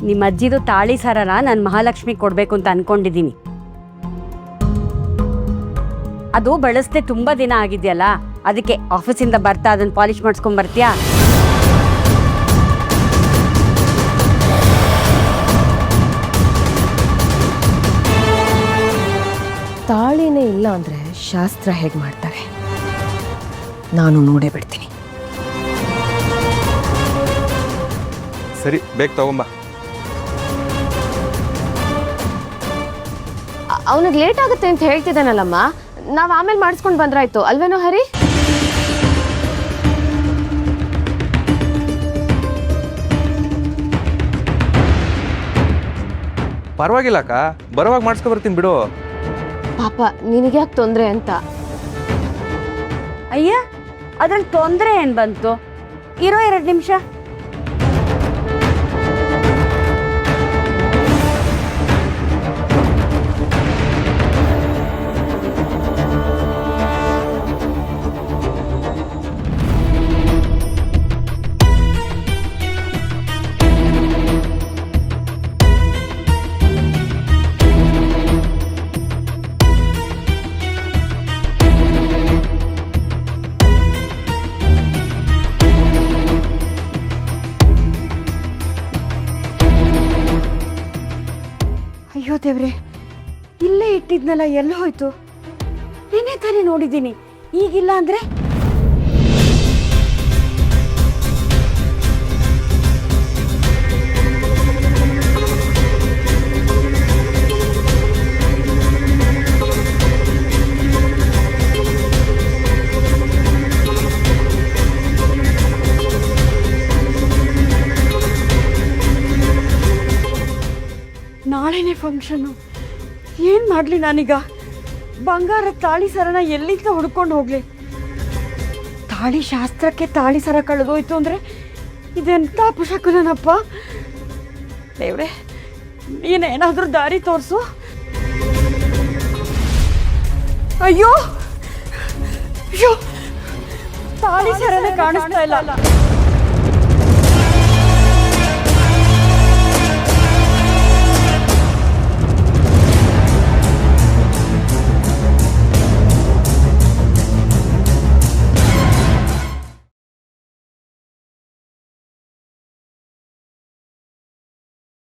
ನಿಮ್ಮ ಅಜ್ಜಿದು ತಾಳಿ ಸರನ ನಾನು ಮಹಾಲಕ್ಷ್ಮಿ ಕೊಡಬೇಕು ಅಂತ ಅನ್ಕೊಂಡಿದ್ದೀನಿ. ಅದು ಬಳಸದೆ ತುಂಬ ದಿನ ಆಗಿದೆಯಲ್ಲ, ಅದಕ್ಕೆ ಆಫೀಸಿಂದ ಬರ್ತಾ ಅದನ್ನು ಪಾಲಿಶ್ ಮಾಡಿಸ್ಕೊಂಡ್ ಬರ್ತೀಯಾ? ತಾಳಿನೇ ಇಲ್ಲ ಅಂದರೆ ಶಾಸ್ತ್ರ ಹೇಗೆ ಮಾಡ್ತಾರೆ ನಾನು ನೋಡೇ ಬಿಡ್ತೀನಿ. ಸರಿ, ಬೇಗ ತಗೊಂಬ. ಅವನಿಗೆ ಲೇಟ್ ಆಗುತ್ತೆ ಅಂತ ಹೇಳ್ತಿದ್ದಾನಲ್ಲಮ್ಮ, ನಾವು ಆಮೇಲೆ ಮಾಡಿಸ್ಕೊಂಡು ಬಂದ್ರಾಯ್ತು ಅಲ್ವೇನೋ ಹರಿ? ಪರವಾಗಿಲ್ಲ ಅಕ್ಕ, ಬರುವಾಗ ಮಾಡಿಸ್ಕೊ ಬರ್ತೀನಿ ಬಿಡು. ಪಾಪ ನಿನಗೆ ಯಾಕೆ ತೊಂದರೆ ಅಂತ. ಅಯ್ಯ, ಅದ್ರಲ್ಲಿ ತೊಂದರೆ ಏನು ಬಂತು? ಇರೋ 2 ನಿಮಿಷ. ಅಯ್ಯೋ ದೇವ್ರೆ, ಇಲ್ಲೇ ಇಟ್ಟಿದ್ನಲ್ಲ, ಎಲ್ಲ ಹೋಯ್ತು? ನೆನ್ನೆ ತಾನೇ ನೋಡಿದ್ದೀನಿ, ಈಗಿಲ್ಲ ಅಂದ್ರೆ? ನಾಳೆನೇ ಫಂಕ್ಷನ್ನು, ಏನು ಮಾಡಲಿ ನಾನೀಗ? ಬಂಗಾರದ ತಾಳಿ ಸರನ ಎಲ್ಲಿಂದ ಹುಡ್ಕೊಂಡು ಹೋಗ್ಲಿ? ತಾಳಿ ಶಾಸ್ತ್ರಕ್ಕೆ ತಾಳಿ ಸರ ಕಳೆದೋಯ್ತು ಅಂದರೆ ಇದೆಂಥ ಅಪಶಕುನಪ್ಪ. ದೇವ್ರೆ, ನೀನೇನಾದರೂ ದಾರಿ ತೋರಿಸು. ಅಯ್ಯೋ ಅಯ್ಯೋ, ತಾಳಿ ಸರನೇ ಕಾಣಿಸ್ತಾ ಇಲ್ಲ.